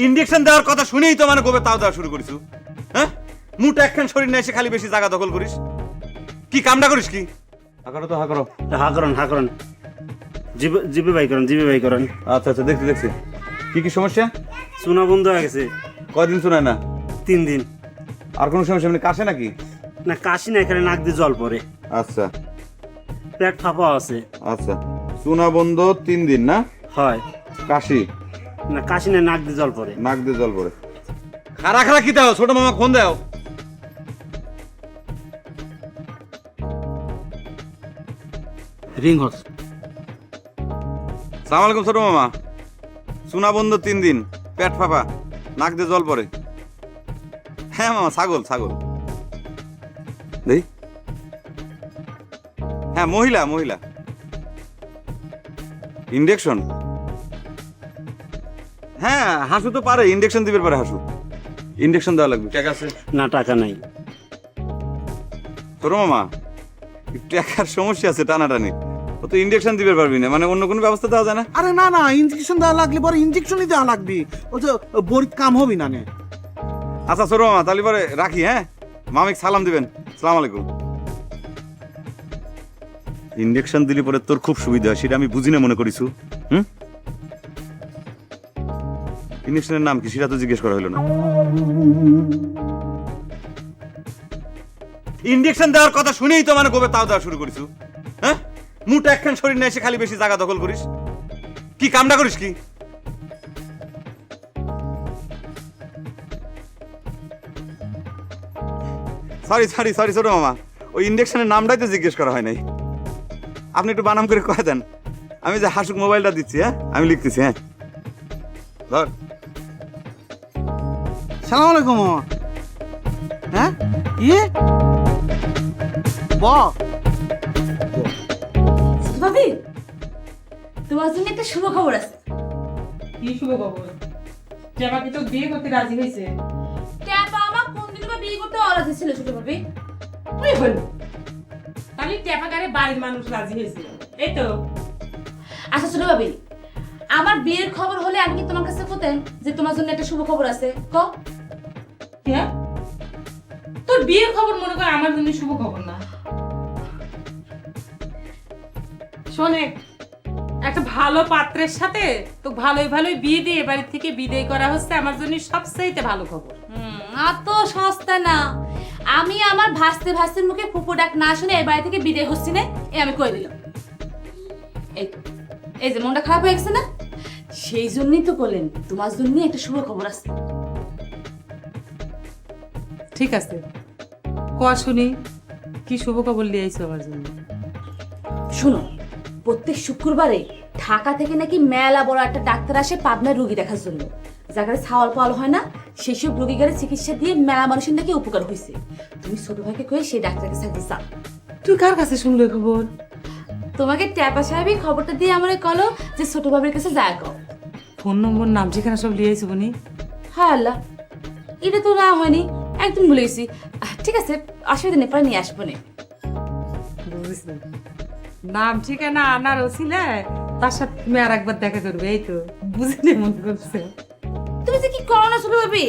Injection দেওয়ার কথা শুনেই তো মানে গোবে তাও দেওয়া শুরু করিস। হ্যাঁ, মুঠ একখান শরীর না এসে খালি বেশি জায়গা দখল করিস। কি কামটা করিস কি? হা করো তো, হা করো। হা করেন জিবে বাই করেন। আচ্ছা আচ্ছা, দেখছি দেখছি। কি কি সমস্যা? চুনা বন্ধ হয়ে গেছে। কয়দিন শোনায় না? 3 দিন। আর কোনো সমস্যা মানে কাশে নাকি? না কাশি না, এখানে নাক দিয়ে জল পড়ে। আচ্ছা পেট ফাঁপা আছে। আচ্ছা, চুনা বন্ধ 3 দিন না? হয়। কাশি? না কাশি না, নাক দিয়ে জল পড়ে। নাক দিয়ে জল পড়ে। খারা খারা কি দাও? ছোট মামা ফোন দাও। রিং হস। সালাম আলাইকুম ছোট মামা। চুনা বন্ধ 3 দিন, পেট ফাঁপা, নাক দিয়ে জল পড়ে। হ্যাঁ মামা, ছাগল ছাগল। দেই। হ্যাঁ, মহিলা মহিলা। ইনজেকশন? হ্যাঁ, হাসু তো পারে, ইনজেকশন দিবে পারে হাসু। ইনজেকশন দেওয়া লাগবে। ঠিক আছে। না টাকা নাই। ছোট মামা, টাকার সমস্যা আছে টানাটানি। ও তো ইনজেকশন দিবে পারবি না, মানে অন্য কোনো ব্যবস্থা দেওয়া যায় না? আরে না না, ইনজেকশন দেওয়া লাগলে পরে ইনজেকশনই দেওয়া লাগবে। ও তো বড় কাম হবে না নে। আচ্ছা ছোট মামা, তাহলে পরে রাখি। হ্যাঁ, মামিক সালাম দিবেন। সালাম আলাইকুম। ইনজেকশন দিলে পরে তোর খুব সুবিধা হয়, সেটা আমি বুঝি না মনে করিছু। হুম, ইনজেকশনের নাম কি সেটা তো জিজ্ঞেস করা হলো না। ইনজেকশন দেওয়ার কথা শুনেই তো মানে গোবে তাও দেওয়া শুরু করিছু। হ্যাঁ, মুঠ একখান শরীর না এসে খালি বেশি জায়গা দখল করিস। কি কামটা করিস কি? সরি সরি সরি ছোট মামা, ওই ইনজেকশনের নামটাই তো জিজ্ঞেস করা হয় নাই। আপনি একটু বানাম করে কয়ে দেন। আমি যে হাসুক মোবাইলটা দিচ্ছি, হ্যাঁ আমি লিখতেছি। হ্যাঁ ধর। সালাম আলাইকুম মামা। হ্যাঁ কি ভাবি, তোমার জন্য একটা শুভ খবর আছে। কি শুভ খবর? টেপা কি তো বিয়ে করতে রাজি হয়েছে? ট্যাপা আমার কোনদিন বা বিয়ে করতে অরাজি ছিল ছোট ভাবি। ওই হলো, তাহলে টেপাকারে বাড়ির মানুষ রাজি হয়েছে, এই তো। আচ্ছা ছোট ভাবি, আমার বিয়ের খবর হলে আমি কি তোমার কাছে বলতেন যে তোমার জন্য একটা শুভ খবর আছে? ক হ্যাঁ, তোর বিয়ের খবর মনে কর আমার জন্য শুভ খবর না। শোনে, একটা ভালো পাত্রের সাথে তো ভালোই ভালোই বিয়ে দিয়ে বাড়ি থেকে বিদায় করা হচ্ছে আমার জন্য সবচেয়ে ভালো খবর। আর তো সস্তা না। আমি আমার ভাস্তের মুখে ফুপু ডাক না শুনে এই বাড়ি থেকে বিদায় হচ্ছি না, এ আমি কই দিলাম। এই তো, এই যে মনটা খারাপ হয়ে গেছে না, সেই জন্যই তো বললেন তোমার জন্য একটা শুভ খবর আছে। ঠিক আছে, ক শুনি, কি শুভ খবর নিয়ে আইছো আমার জন্য? শুনো, প্রত্যেক শুক্রবারে ঢাকা থেকে নাকি মেলা বড় একটা ডাক্তার আসে পাবনার রোগী দেখার জন্য। যাদের ছাওয়াল পাওয়াল হয় না, সেসব রোগীগারে চিকিৎসা দিয়ে মেলা মানুষের নাকি উপকার হয়েছে। তুমি ছোট ভাইকে কয়ে সেই ডাক্তারকে সাথে যাও। তুই কার কাছে শুনলে খবর? তোমাকে ট্যাপা সাহেবই খবরটা দিয়ে আমার কলো যে ছোট ভাবির কাছে যায় কও। ফোন নম্বর নাম ঠিকানা সব লিয়ে আইছো বনি? হ্যাঁ আল্লাহ, এটা তো না হয়নি, একদম ভুলে গেছি। ঠিক আছে, অসুবিধা নেই, পরে নিয়ে আসবো নে। বুঝেছি, নাম ঠিকানা আনার ওসিলে তার সাথে তুমি আর একবার দেখা করবে, এই তো বুঝিনি মনে করছে। তুমি যে কি করো না ছোট ভাবি,